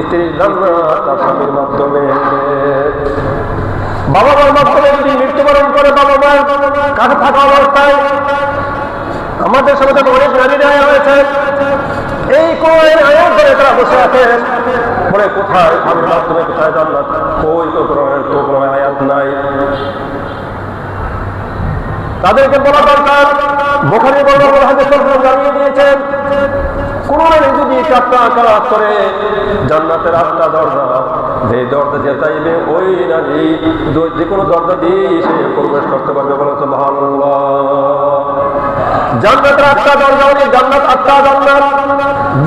স্ত্রীর জান্নাত তার স্বামীর মাধ্যমে। বাবা মার মাধ্যমে যদি মৃত্যুবরণ করে বাবা মার কাছে থাকা অবস্থায়, আমাদের সমাজে অনেক নারী দেওয়া হয়েছে, এই কোরআনের আয়াত ধরে তারা বসে আছেন, বলে কোথায় স্বামীর মাধ্যমে কোথায় জান্নাত, কই তো কোরআনের তো কোনো আয়াত নাই। তাদেরকে বলা দরকার, বুখারী বর্ণনা হাদিস জানিয়ে দিয়েছেন, কোন নারী যদি 4টা কাজ করে জান্নাতের 8টা দরজা, যে দরজা দিয়ে চাইবে ওই নারী যে কোনো দরজা দিয়ে সে প্রবেশ করতে পারবে। বলে সুবহানাল্লাহ। জান্নাতের 8টা দরজা, মানে জান্নাত 8টা জান্নাত,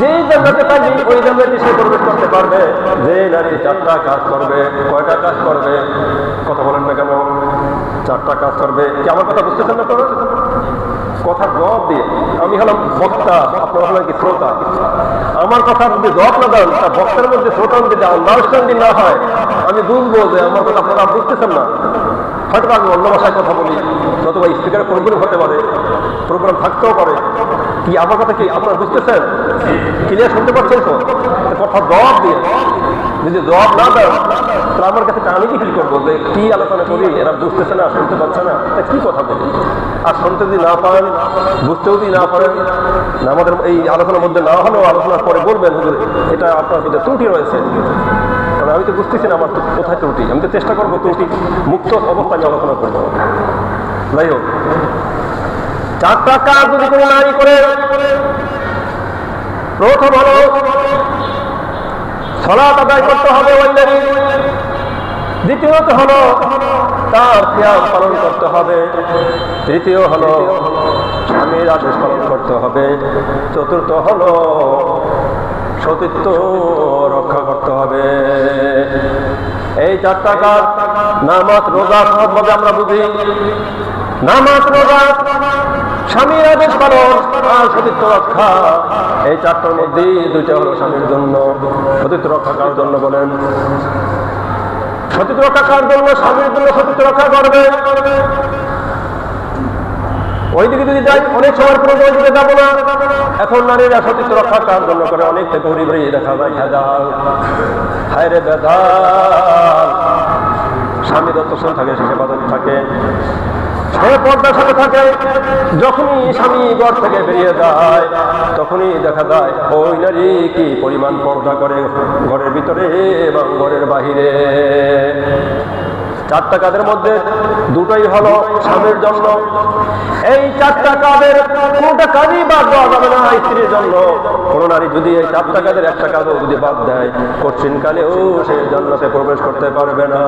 যে জান্নাতে চাইবে ওই জান্নাতে সে প্রবেশ করতে পারবে। যে নারী 4টা কাজ করবে, কয়টা কাজ করবে? কথা বলেন না কেন? 4টা কাজ করবে। কি আমার কথা বুঝতেছেন না? তোর কথা জবাব দিয়ে, আমি হলাম বক্তা, আপনারা হলেন কি শ্রোতা। আমার কথা যদি জবাব না দেন, তা বক্তার মধ্যে শ্রোতা যদি আন্ডারস্ট্যান্ডিং না হয়, আমি বুঝবো যে আমার কথা আপনারা বুঝতেছেন না। হয়তো আমি অন্য ভাষায় কথা বলি, অথবা স্পিকারের প্রোগ্রাম হতে পারে, প্রোগ্রাম থাকতেও পারে। কি আমার কথা কি আপনারা বুঝতেছেন? ক্লিয়ার শুনতে পাচ্ছেন তো? কথা জবাব দিয়ে, যদি জবাব না দেন তাহলে আমার কাছে আমি কি ফিল করবো যে কি আলোচনা করি, এরা বুঝতেছে না, শুনতে পাচ্ছে না, কি কথা বলি। আর শুনতে যদি না পারেন, বুঝতেও যদি না পারেন, আমাদের এই আলোচনার মধ্যে না হলেও আলোচনার পরে বলবেন হুজুর এটা আপনার মধ্যে ত্রুটি রয়েছে, কারণ আমি তো বুঝতেছি না আমার কোথায় ত্রুটি। আমি তো চেষ্টা করবো ত্রুটি মুক্ত অবস্থায় আলোচনা করবো। যাই হোক, 4টা কাজ যদি কোনো নারী করে, প্রথম হলো সালাত আদায় করতে হবে ওই নারী। দ্বিতীয়ত হলো তার সিয়াম পালন করতে হবে। তৃতীয় হলো স্বামীর আদেশ পালন করতে হবে। চতুর্থ হলো সতীত্ব রক্ষা করতে হবে। এই 4টা কাজ নামাজ রোজা সবভাবে আমরা বুঝি। নামাজ রোজা, স্বামীর আদেশ পালন আর সতীত্ব রক্ষা, এই 4টার মধ্যে 2টা হলো স্বামীর জন্য। সতীত্ব রক্ষা কার জন্য বলেন? সতীত্ব রক্ষা কার জন্য? স্বামীর জন্য সতীত্ব রক্ষা করবে। ওইদিকে যদি যাই, অনেক সময় কোনো ওইদিকে যাবো না। এখন নারীরা সতীত্ব রক্ষা কার জন্য করে? অনেক থেকে গরিবই দেখা যায় ভেজাল, হায়রে ভেজাল। স্বামী যতক্ষণ থাকে সে বাদক থাকে, সে পর্দার সাথে থাকে। যখনই স্বামী ঘর থেকে বেরিয়ে যায় তখনই দেখা যায় ওই নারী কি পরিমাণ পর্দা করে ঘরের ভিতরে এবং ঘরের বাহিরে। 4টা কাজের মধ্যে 2টাই হলো স্বামীর জন্য। এই 4টা কাজের কোনটা কাজই বাদ দেওয়া যাবে না স্ত্রীর জন্য। কোন নারী যদি এই 4টা কাজের একটা কাজও যদি বাদ দেয়, কঠিন কালেও সে জান্নাতে প্রবেশ করতে পারবে না।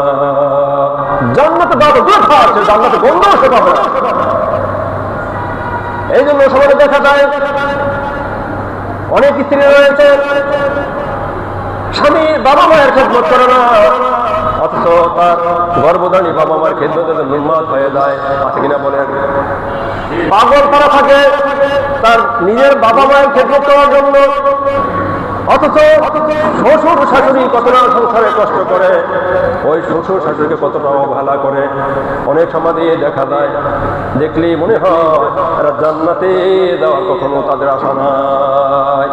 জান্নাতে বাধা কোথা আছে? জান্নাতে গন্ধ সে পাবে না। এই জন্য সবাই দেখা যায় অনেক স্ত্রী রয়েছে স্বামী বাবা মায়ের খেদমত করে না, অথচ তার গর্ভধারী বাবা মায়ের খেদমতের জন্য উন্মাদ হয়ে যায়। আছে কিনা বলেন? পাগল তারা থাকে তার নিজের বাবা মায়ের খেদমত করার জন্য, অথচ শ্বশুর শাশুড়ি কতটা সংসারে কষ্ট করে, ওই শ্বশুর শাশুড়িকে কতটা অবহেলা করে। অনেক সমাজে দেখা যায়, দেখলেই মনে হয় এরা জান্নাতে যাওয়ার কখনো তাদের আশা নাই।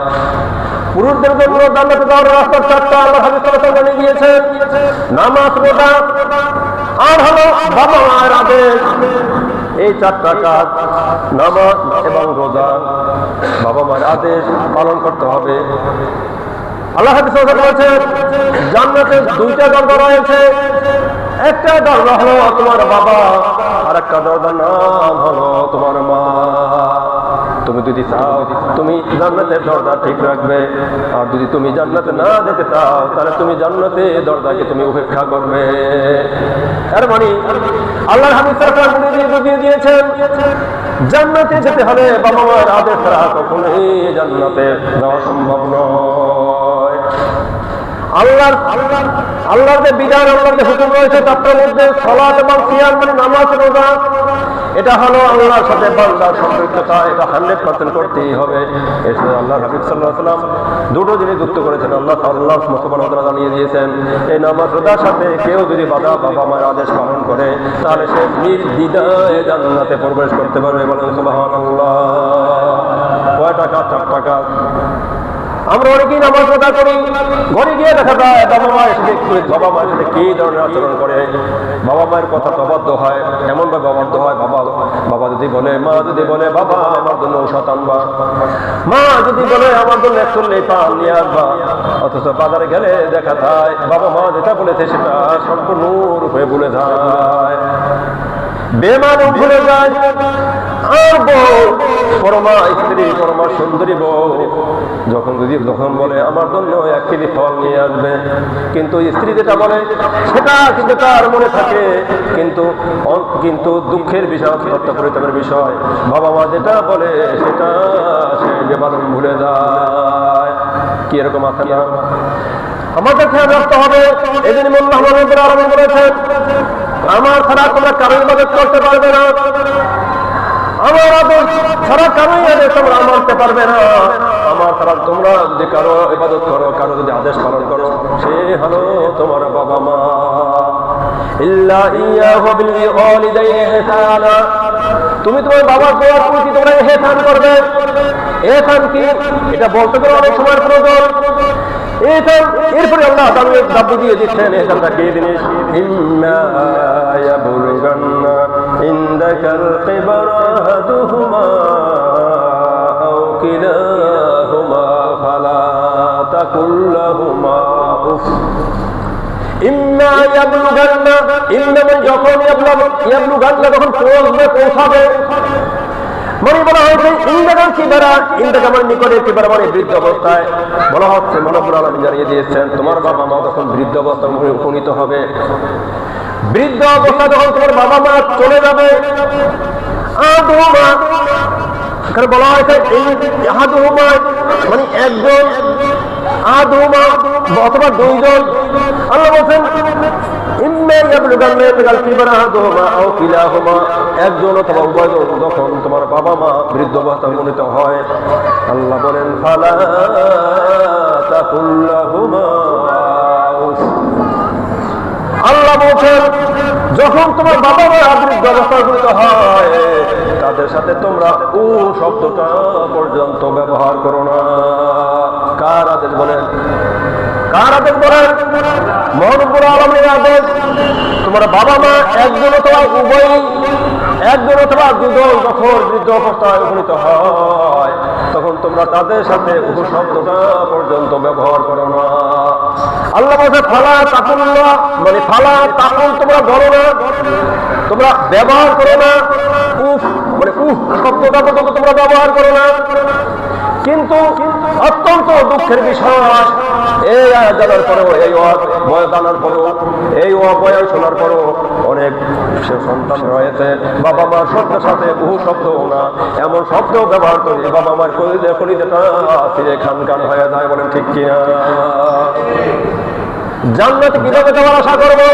পুরুষদের জন্য জান্নাতে যাওয়ার রাস্তার 4টা আল্লাহ হাদিস জানিয়ে দিয়েছেন। নামাজ, রোজা আর হলো বাবা মায়ের আদেশ। এই 4টা কাজ, নামাজ এবং রোজা, বাবা মায়ের আদেশ পালন করতে হবে। আল্লাহ হাদিসে বলেছেন জান্নাতে 2টা দরজা রয়েছে। একটা দরজা হলো তোমার বাবা, আর একটা দরজার নাম হলো তোমার মা। তুমি যদি চাও তুমি জান্নাতের দরজা ঠিক রাখবে, আর যদি তুমি জান্নাতে না যেতে চাও তাহলে তুমি জান্নাতে দরজাকে তুমি উপেক্ষা করবে। এর মানে আল্লাহর হাবিব সাল্লাল্লাহু আলাইহি ওয়াসাল্লাম বুঝিয়ে দিয়েছেন জান্নাতে যেতে হলে বাবা মার আদেশ ছাড়া কখনোই জান্নাতে যাওয়া সম্ভব নয়। আল্লাহর যে বিধান, আল্লাহর যে হুকুম রয়েছে তার মধ্যে সালাত এবং সিয়াম মানে নামাজ রোজা, এটা হলো আল্লাহর সাথে বান্দার সম্পৃক্ততা, এটা 100% করতেই হবে। এসে আল্লাহর হাবিব সাল্লাল্লাহু আলাইহি ওয়াসাল্লাম 2টো জিনিস যুক্ত করেছেন। আল্লাহ সুবহানাহু ওয়া তাআলা জানিয়ে দিয়েছেন এই নামাজ রোজার সাথে কেউ যদি বাবা মায়ের আদেশ পালন করে তাহলে সে নির্দ্বিধায় জান্নাতে প্রবেশ করতে পারবে। বলেন সুবহানাল্লাহ। কয়টা কাজ? 4টা কাজ। আমরা অনেকেই নামাজ রোজা করি, ঘরে গিয়ে দেখা যায় বাবা মায়ের সাথে কি ধরনের আচরণ করে, বাবা মায়ের কথা তো অবাধ্য হয়, এমন ভাবে অবাধ্য হয়, বাবা যদি বলে, মা যদি বলে বাবা আমার জন্য ঔষধ আনবা, মা যদি বলে আমার জন্য এক চল্লি পান নিয়ে আসবা, অথচ বাজারে গেলে দেখা যায় বাবা মা যেটা বলেছে সেটা সম্পূর্ণ রূপে ভুলে যায়, বেমানুষ ভুলে যায়। আর বউ পরমা স্ত্রী, পরমা সুন্দরী বউ যখন বলে আমার জন্য 1 কেজি ফল নিয়ে আসবে, কিন্তু স্ত্রী যেটা বলে সেটা কিন্তু তার মনে থাকে, কিন্তু দুঃখের বিষয়, আত্মহত্যা পরিত্যাগের বিষয়, বাবা মা যেটা বলে সেটা সে বেমানুষ ভুলে যায়। কি এরকম আছে না? আমাদের খেয়াল রাখতে হবে। এজন্য আল্লাহ রাব্বুল আলামিন বলেছেন, আমার ছাড়া তোমরা কারো ইবাদত করতে পারবে না, আমার আদেশ ছাড়া কারোই আদেশ তোমরা মানতে পারবে না। আমার ছাড়া তোমরা যদি কারো ইবাদত করো, কারো যদি আদেশ পালন করো, সে হলো তোমার বাবা মা। ইল্লা ইয়াহু বিল ওয়ালিদাইনি ইহসানা, তুমি তোমার বাবার দোয়ার প্রতি তোমরা ইহসান করবে। ইহসান কি এটা বলতে গেলে অনেক সময় প্রয়োজন। এরপরে আল্লাহ দাবি দিয়ে দিচ্ছেন এখানটা কি জিনিস, ইম্মা ইয়াবলুগান্না ইনদাকাল কিবরা আহাদুহুমা আও কিলাহুমা ফালা তাকুল লাহুমা উফ। ইম্মা ইয়াবলুগান্না, ইন্না যখন ইয়াবলুগান্না যখন পৌঁছাবে, মানে বলা হয়েছে ইন্দাকাল কিবারা, ইন্দাকা মানে নিকটে, কিবারা মানে বৃদ্ধ অবস্থায়। বলা হচ্ছে মহানবুল আলামিন জানিয়ে দিয়েছেন তোমার বাবা মা যখন বৃদ্ধ অবস্থায় উপনীত হবে, বৃদ্ধ অবস্থা যখন তোমার বাবা মা চলে যাবে, আদুমা এখানে বলা হয়েছে আদুমা মানে একজন, আদুমা অথবা দুইজন। আল্লাহ বলছেন একজন অথবা উভয়জন যখন তোমার বাবা মা বৃদ্ধ অবস্থায় উপনীত হয়, আল্লাহ বলেন ফালা তাকুল লাহুমা, আল্লাহ বলছেন যখন তোমার বাবা মা বৃদ্ধ অবস্থায় উপনীত হয় তাদের সাথে তোমরা ও শব্দটা পর্যন্ত ব্যবহার করো না। কার আদেশ বলেন? কার আদেশ বলেন? মহানবুল আলামিনের আদেশ। তোমার বাবা মা একজন অথবা উভয়, একজন অথবা দুজন যখন বৃদ্ধ অবস্থায় উপনীত হয় তখন তোমরা তাদের সাথে উপশব্দটা পর্যন্ত ব্যবহার করো না। আল্লাহ বলছে ফালা তাকুল্লাহ, মানে ফালা তাকুল তোমরা বলো না, তোমরা ব্যবহার করো না। উফ মানে উফ শব্দটা পর্যন্ত তোমরা ব্যবহার করো না। কিন্তু অত্যন্ত দুঃখের বিষয়, এই জানার পরেও, এই বয়স জানার পরেও, এই বয়স শোনার পরেও অনেক সে সন্তান রয়েছে বাবা মার শব্দের সাথে বহু শব্দ না, এমন শব্দ ব্যবহার করে বাবা মার কলিজাটা ফিরে খান খান হয়ে যায়। বলেন ঠিক কিনা? জান্নাতে কিভাবে যাওয়ার আশা করবো?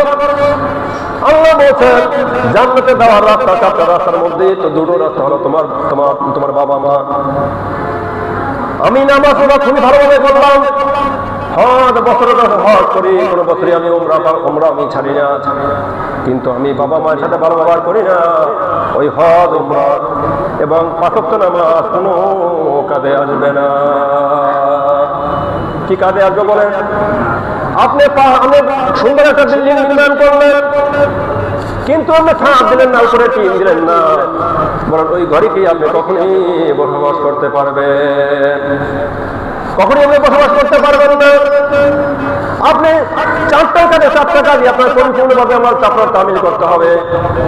আল্লাহ বলছেন জান্নাতে যাওয়ার রাস্তা 4টা রাস্তার মধ্যে তো 2টো রাস্তা হলো তোমার বাবা মা। আমি নামাজ খুবই ভালোভাবে করলাম, হজ বছরে হজ করি, কোনো বছরে আমি উমরা আমি ছাড়ি না, কিন্তু আমি বাবা মায়ের সাথে ভালো ব্যবহার করি না। ওই হজ উমরা এবং 5 ওয়াক্ত নামাজ কোনো কাজে আসবে না। কি কাজে আসবে বলেন? আপনি অনেক সুন্দর একটা বিল্ডিং নির্মাণ করলেন, কিন্তু আপনি ছাদ দিলেন না, উপরে টিন দিলেন না, বলেন ওই ঘরে কি আপনি কখনই বসবাস করতে পারবেন? কখনই আপনি বসবাস করতে পারবেন না। আপনি 4টা কাজে আপনার পরিপূর্ণভাবে আপনার তামিল করতে হবে,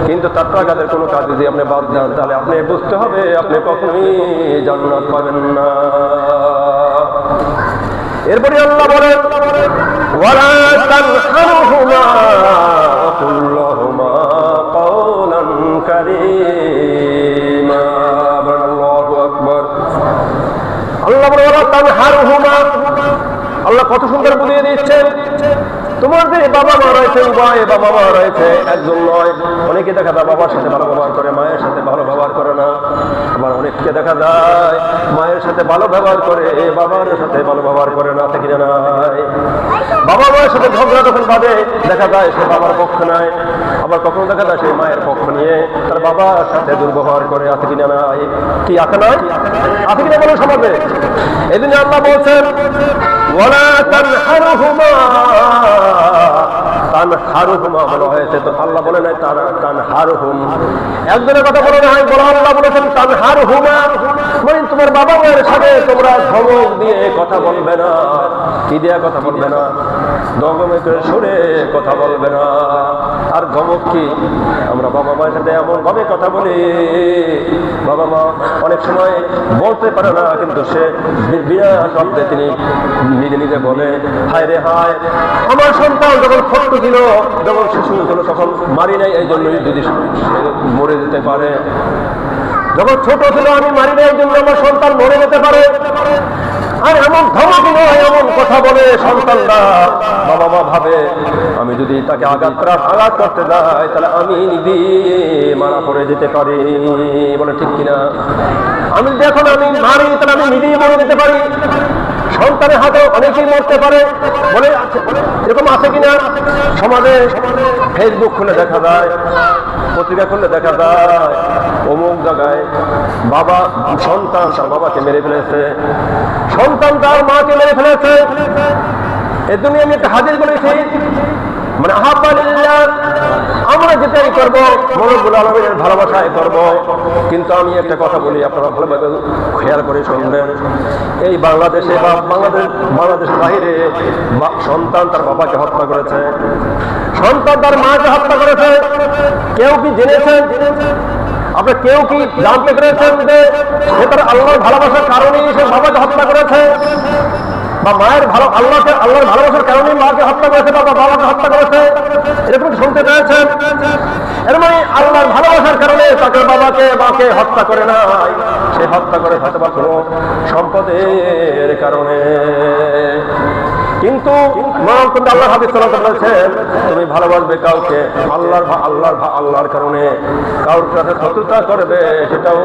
কিন্তু 4টা কাজের কোনো কাজ যদি আপনি বাদ দেন তাহলে আপনি বুঝতে হবে আপনি কখনই জান্নাত পাবেন না। এরপরে আল্লাহ বলেন ওয়ালা তানহারহুমা ওয়া কুল লাহুমা কাওলান কারীমা। আল্লাহু আকবার। আল্লাহ বলেন ওয়ালা তানহারহুমা, আল্লাহ কত সুন্দর বুঝিয়ে দিচ্ছেন তোমার যে বাবা মা রয়েছে, উভয় বাবা মা রয়েছে, একজন নয়। অনেকে দেখা যায় বাবার সাথে ভালো ব্যবহার করে, মায়ের সাথে ভালো ব্যবহার করে না। আবার অনেককে দেখা যায় মায়ের সাথে ভালো ব্যবহার করে, বাবার সাথে ভালো ব্যবহার করে না, থেকে নাই। বাবা মায়ের সাথে ঝগড়া যখন বাঁধে দেখা যায় সে বাবার পক্ষ নেয়, আবার কখনো দেখা যায় সে মায়ের পক্ষ নিয়ে তার বাবার সাথে দুর্ব্যবহার করে। আছে কিনা নাই? কি আছে না? আছে কিনা বলে সমাজে? এই জন্য আল্লাহ বলছেন ওয়ালা তানহারহুমা, তানহারহুমা বলা হয়েছে, তো আল্লাহ বলে নাই তানহারহুম। একজনের কথা বলে নাই, বলা আল্লাহ বলেছেন তানহারহুমা, মানে তোমার বাবা মায়ের সাথে তোমরা ধমক দিয়ে কথা বলবে না। কি দিয়ে কথা বলবে না? ধমকের সুরে কথা বলবে না। আর ধমক কি? আমরা বাবা মায়ের সাথে এমন ভাবে কথা বলি, বাবা মা অনেক সময় বলতে পারে না, কিন্তু সে বিনা শব্দে তিনি নিজে নিজে বলে হায় রে হায়, আমার সন্তান যখন ছোট্ট ছিল, যখন শিশু ছিল, তখন মারি নাই, এই জন্যই যদি মরে যেতে পারে। যখন ছোট ছিল আমি মারি নাই, এই জন্য আমার সন্তান মরে যেতে পারে। আর এমন ধমকি নয়, এমন কথা বলে সন্তানরা। বাবা মা ভাবে আমি যদি তাকে আঘাত করতে যাই তাহলে আমি নিজে মারা পড়ে যেতে পারি। বলে ঠিক কিনা? আমি যখন আমি মারি তাহলে আমি নিজেই মরে যেতে পারি। সন্তানের হাতে অনেকেই মরতে পারে বলে এরকম আছে কিনা? সমাজে ফেসবুক খুলে দেখা যায়, পত্রিকা খুলে দেখা যায় অমুক জায়গায় বাবা সন্তান তার বাবাকে মেরে ফেলেছে, সন্তান তার মাকে মেরে ফেলেছে। এর জন্য আমি একটা হাদিস বলেছি, মানে আহাব্বালিল্লাহ, আমরা যেটাই করবো রব্বুল আলামিনের ভালোবাসায় করব। কিন্তু আমি একটা কথা বলি, আপনারা ভালোভাবে খেয়াল করে শুনবেন। এই বাংলাদেশে বা বাংলাদেশের বাহিরে সন্তান তার বাবাকে হত্যা করেছে, সন্তান তার মাকে হত্যা করেছে। কেউ কি জেনেছেন? আপনার কেউ কি জানতে পেরেছেন যে সে তার আল্লাহর ভালোবাসার কারণেই সে বাবাকে হত্যা করেছে, বা মায়ের আল্লাহর ভালোবাসার কারণে মাকে হত্যা করেছে বা বাবাকে হত্যা করেছে? এরকম শুনতে পেয়েছেন? এর মানে আল্লাহর ভালোবাসার কারণে তাকে বাবাকে মাকে হত্যা করে নাই, সে হত্যা করে হয়তো বা কোনো সম্পদের কারণে। কিন্তু আল্লাহ হাদিস বলেছেন তুমি ভালোবাসবে কাউকে আল্লাহর কারণে, কারোর সাথে শত্রুতা করবে সেটাও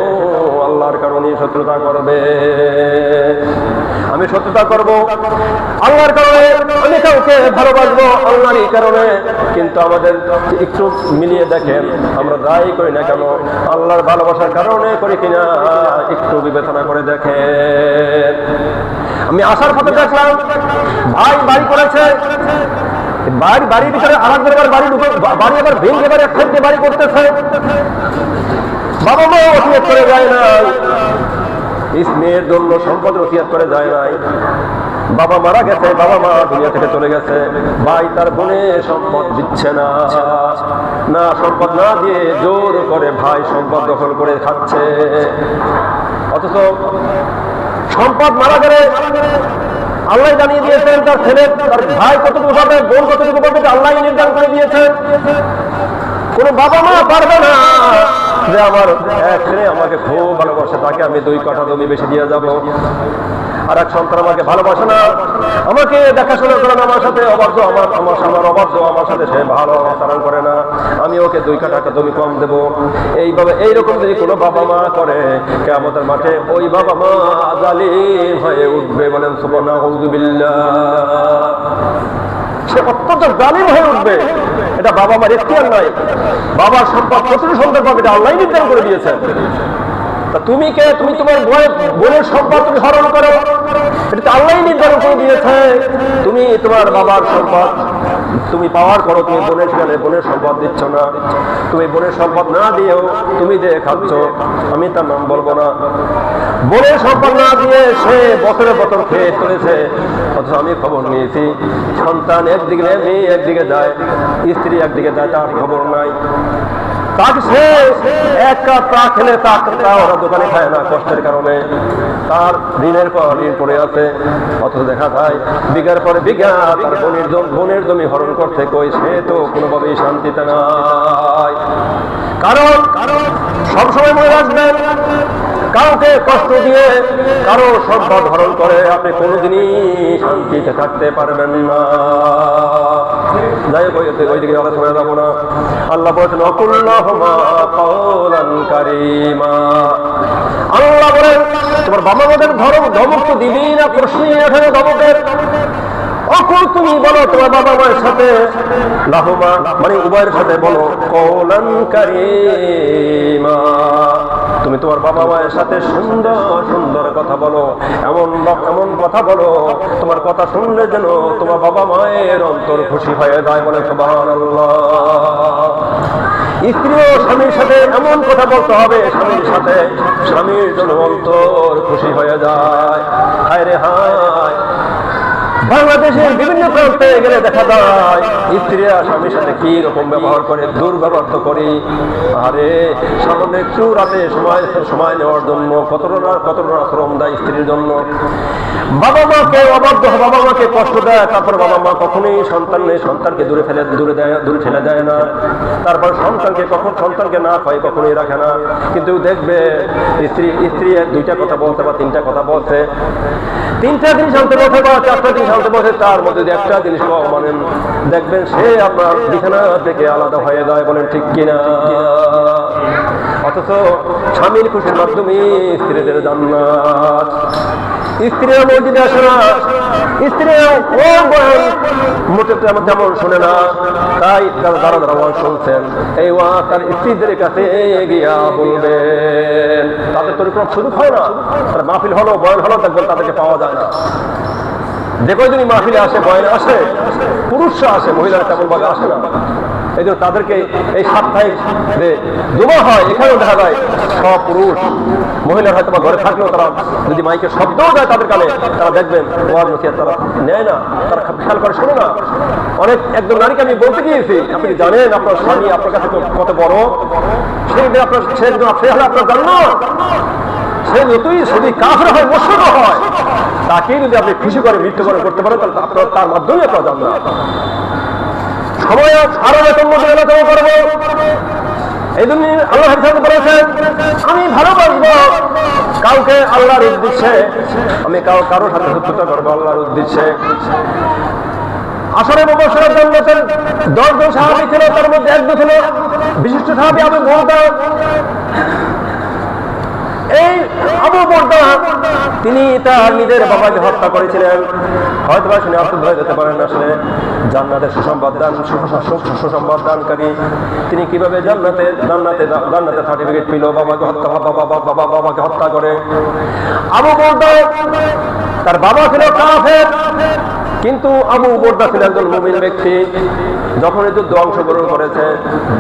আল্লাহর কারণে শত্রুতা করবে। আমি শত্রুতা করব আল্লাহর কারণে, আমি কাউকে ভালোবাসবো আল্লাহরই কারণে। কিন্তু আমাদের একটু মিলিয়ে দেখেন, আমরা যাই করি না কেন আল্লাহর ভালোবাসার কারণে করি কিনা একটু বিবেচনা করে দেখেন। আমি আসার পথে দেখলাম ভাই বাড়ি করেছে, বাড়ির ভিতরে আরেকবার বাড়ি আবার ভেঙে এবার এক থেকে বাড়ি করতেছে। বাবা মা ওসিয়ত করে যায় নাই, মেয়ের জন্য সম্পদ ওসিয়ত করে যায় নাই। বাবা মারা গেছে, বাবা মা দুনিয়া থেকে চলে গেছে, ভাই তার বোনের সম্পদ দিচ্ছে না, সম্পদ না দিয়ে জোর করে ভাই সম্পদ দখল করে খাচ্ছে। অথচ সম্পদ মারা গেলে আল্লাহ জানিয়ে দিয়েছেন তার ছেলে তার ভাই কতটুকু পাবে, বোন কতটুকু পাবে, আল্লাহ নির্ধারণ করে দিয়েছেন। কোন বাবা মা পারবে না যে আমার এক ছেলে আমাকে খুব ভালোবাসে, তাকে আমি 2 কাঠা জমি বেশি দিয়ে যাব। আর এক সন্তান আমাকে ভালোবাসে না, আমাকে দেখাশোনা করে না, আমার সাথে অবাধ্য, আমার অবাধ্য, আমার সাথে সে ভালো আচরণ করে না, আমি ওকে 2 কাঠা জমি কম দেবো। এইভাবে এইরকম যদি কোনো বাবা মা করে, কিয়ামতের মাঠে ওই বাবা মা জালিম হয়ে উঠবে। বলেন সুবহানাল্লাহ। সে অত্যন্ত জালিম হয়ে উঠবে। এটা বাবা মার এখতিয়ার নাই। বাবার সম্পদ প্রতিটি সন্তান পাবে, এটা আল্লাহ নির্ধারণ করে দিয়েছেন। তা তুমি কে? তুমি তোমার বোনের সম্পদ তুমি হরণ করো, এটা আল্লাহ নির্ধারণ করে দিয়েছে। তুমি তোমার বাবার সম্পদ তুমি পাওয়ার করো, তুমি বোনের সম্পদ দিচ্ছ না। তুমি বোনের সম্পদ না দিয়েও তুমি যে খাচ্ছ, আমি তার নাম বলবো না, বোনের সম্পদ না দিয়ে সে বছরে বছর খেয়ে চলেছে। অথচ আমি খবর নিয়েছি, সন্তান একদিকে মেয়ে একদিকে যায়, স্ত্রী একদিকে যায়, তার খবর নাই। তাকে সে এক কাপ চা খেলে ওরা দোকানে খায় না কষ্টের কারণে, তার ঋণের পর ঋণ পড়ে আছে। অথচ দেখা যায় বিঘার পরে বিঘা তার বোনের জমি হরণ করছে, কই সে তো কোনোভাবেই শান্তিতে নাই। কারণ সবসময় মনে রাখবেন, কাউকে কষ্ট দিয়ে কারো সম্পদ হরণ করে আপনি কোনোদিনই শান্তিতে থাকতে পারবেন না। যাই হোক, ওইদিকে আমরা শোনা যাবো না। আল্লাহ বলেছেন ওয়াকুল্লাহুমা কাওলান কারীমা। আল্লাহ বলেন তোমার বাবা মাদের ধমক তো দিবি না, প্রশ্নই ওঠে ধমকের। অকুল তুমি বলো তোমার বাবা মায়ের সাথে, লাহুমা মানে উভয়ের সাথে বলো কওলান কারীমা, তুমি তোমার বাবা মায়ের সাথে সুন্দর সুন্দর কথা বলো, এমন এমন কথা বলো তোমার কথা শুনলে যেন তোমার বাবা মায়ের অন্তর খুশি হয়ে যায়। বলে সুবহানাল্লাহ। স্ত্রী ও স্বামীর সাথে এমন কথা বলতে হবে স্বামীর সাথে স্বামীর জন্য অন্তর খুশি হয়ে যায়। হায় রে হায়, বাংলাদেশের বিভিন্ন প্রান্তে গেলে দেখা যায় স্ত্রীরা স্বামীর সাথে কি রকম ব্যবহার করে, দুর্ব্যবহার তো করি। আরে সামনে একটু রাতে সময় নেওয়ার জন্য কতটা শ্রম দেয় স্ত্রীর জন্য। বাবা মাকে অবাধ্য, বাবা মাকে কষ্ট দেয়, তারপর বাবা মা কখনোই সন্তানকে দূরে ঠেলে দেয় না। তারপর সন্তানকে না খায় কখনোই রাখে না। কিন্তু দেখবে স্ত্রী দুইটা কথা বলতে বা তিনটা কথা বলছে, তিনটা জিনিস আনতে বলছে বা চারটা জিনিস আনতে বলছে, তার মধ্যে একটা জিনিস মানেন, দেখবেন সে আপনার বিছানা থেকে আলাদা হয়ে যায়। বলেন ঠিক কিনা? অথচ স্বামীর খুশির মাধ্যমে স্ত্রীদের জান্নাত। স্ত্রীরা মসজিদে আসে না, স্ত্রীরা মোটে তেমন শোনে না, তাই তারা দ্বারা ওয়াজ শুনছেন, এই ওয়াজ তার স্ত্রীদের কাছে গিয়া বলবেন। তাদের তো কোনো সুযোগ হয় না, তার মাহফিল হলো বয়ান হলো, দেখবেন তাদেরকে পাওয়া যায় না। যে কয়দিনই মাহফিলে আসে বয়ানে আসে পুরুষরা আসে, মহিলারা তেমন ভাবে আসে না। এই জন্য তাদেরকে এই সাপ্তাহিক যে জমা হয় এখানেও দেখা যায় সব পুরুষ, মহিলার হয়তো বা ঘরে থাকলেও তারা যদি মাইকে শব্দও দেয় তাদের কানে, তারা দেখবেন ওয়াজ নসিহত তারা নেয় না, তারা খেয়াল করে শোনে না। একজন নারীকে আমি বলতে গিয়েছি, আপনি জানেন আপনার স্বামী আপনার কাছে কত বড়, সে হলে আপনার জান্নাত। সে যতই যদি কাফের হয়, মুশরিক হয়, তাকে যদি আপনি খুশি করে মৃত্যুবরণ করতে পারেন তাহলে আপনার তার মাধ্যমে আপনার জান্নাত। সময় আরো বেতন মধ্যে আলোচনা করবো। এই জন্য আল্লাহ বলেছেন, আমি ভালোবাসবো কাউকে আল্লাহর উদ্দেশ্যে, আমি কারোর সাথে শত্রুতা করবো আল্লাহর উদ্দেশ্যে। আসরে মুবাশশিরাত জান্নাতের 10 জন সাহাবী ছিল, তার মধ্যে একজন ছিল বিশিষ্ট সাহাবী আবু বুরদা। এই আবু বুরদা তিনি তার নিজের বাবাকে হত্যা করেছিলেন। হয়তো বা শুনে আশ্চর্য হয়ে যেতে পারেন, আসলে জান্নাতের সুসংবাদ দানকারী তিনি কিভাবে জান্নাতে সার্টিফিকেট পেল, বাবাকে হত্যা করে। আবু বুরদা তার বাবা ছিল কাফের, কিন্তু আবু বুরদা ছিল একজন মুমিন ব্যক্তি। যখন এই যুদ্ধে অংশগ্রহণ করেছে,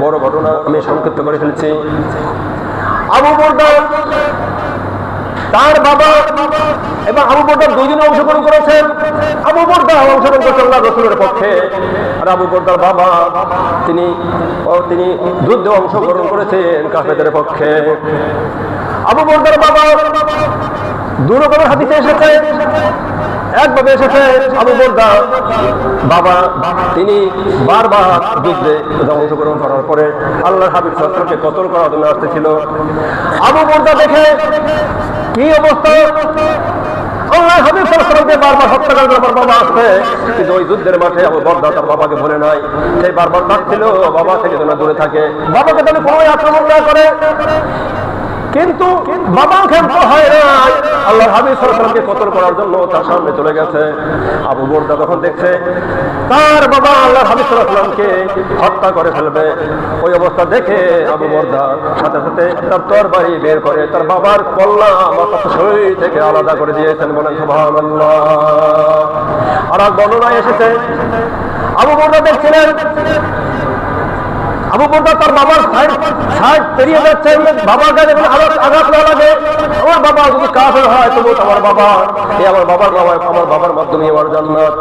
বড় ঘটনা আমি সংক্ষিপ্ত করে ফেলছি। আবু বুরদা তার বাবা এবং আবু বুরদা দুইজনে অংশগ্রহণ করেছেন। আবু বুরদা অংশগ্রহণ করেছেন আল্লাহর রাসূলের পক্ষে, আর আবু বুরদার বাবা তিনি যুদ্ধে অংশগ্রহণ করেছেন কাফেরদের পক্ষে। আবু বুরদার বাবা দুরকমের হাদিসে এসেছে। একভাবে এসেছে আবু বুরদা বাবা তিনি বারবার যুদ্ধে অংশগ্রহণ করার পরে আল্লাহর হাবিব সাল্লাল্লাহু আলাইহি ওয়াসাল্লামকে কতল করার জন্য আসতেছিল। আবু বুরদা দেখে কি অবস্থা, আল্লাহর হাবিব সাল্লাল্লাহু আলাইহি ওয়াসাল্লামকে বারবার হত্যা করার জন্য বাবা আসছে, কিন্তু ওই যুদ্ধের মাঠে আবু বুরদা তার বাবাকে বলে নাই, সেই বারবার ডাকছিল বাবা থেকে যেন দূরে থাকে, বাবাকে যেন কোনো আক্রমণ না করে। কিন্তু বাবা ক্ষান্ত হয় না, আল্লাহর হাবিব সাল্লাল্লাহু আলাইহি ওয়াসাল্লামকে কতল করার জন্য তার সামনে চলে গেছে। আবু বুরদা তখন দেখছে তার বাবা আল্লাহর হাবিব সাল্লাল্লাহু আলাইহি ওয়াসাল্লামকে হত্যা করে ফেলবে। ওই অবস্থা দেখে আবু বুরদা সাথে সাথে তার তরবারি বের করে তার বাবার কল্লা মাথা শরীর থেকে আলাদা করে দিয়েছেন। বলেন সুবহানাল্লাহ। আর এক বর্ণনায় এসেছে আবু বুরদা দেখছিলেন আবু বুরদা তার বাবার সাইড পেরিয়ে যাচ্ছেন, বাবার গায়ে যখন আঘাত না লাগে, আমার বাবা যদি কাফের হয় তবু আমার বাবা, আমার বাবার মাধ্যমে আমার জান্নাত।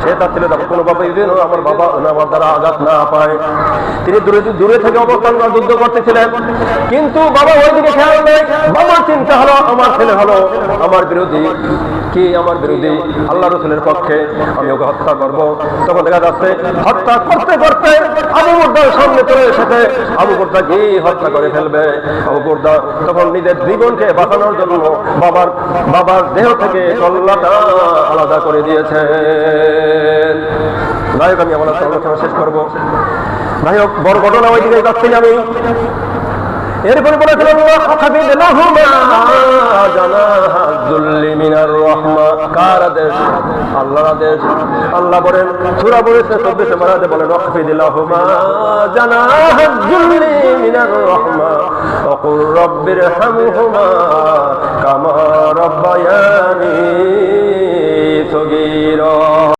সে তার ছেলে কোনো বাবা ইবেন আমার বাবা আমার দ্বারা আঘাত না পায়। তিনি দূরে থেকে অবস্থান যুদ্ধ করতেছিলেন, কিন্তু বাবা ওইদিকে খেয়াল নেই। বাবার চিন্তা হলো আমার ছেলে হলো আমার বিরোধী, আমার বিরোধী আল্লাহ রাসূলের পক্ষে, আমি ওকে হত্যা করবো। তখন দেখা যাচ্ছে হত্যা করতে করতে আবু বুরদার সামনে চলে এসেছে, আবু বুরদা কি হত্যা করে ফেলবে। আবু বুরদা তখন নিজের জীবনকে বাঁচানোর জন্য বাবার দেহ থেকে কল্লাটা আলাদা করে দিয়েছে। যাই হোক, আমি আমার আলোচনা শেষ করবো। যাই হোক, বড় ঘটনা ওই দিকে যাচ্ছি আমি। এরপরে বলেছেন ওয়াখফিদ লাহুমা জানাহা যুল্লি মিনার রাহমা। কার আদেশ? আল্লাহর আদেশ। আল্লাহ বলেন সূরা বলেছে 24 নম্বর আয়াতে বলেন ওয়াখফিদ লাহুমা জানাহা যুল্লি মিনার রাহমা ওয়া কুর রাব্বিরহামহুমা কামা রাব্বায়ানি সগীরা।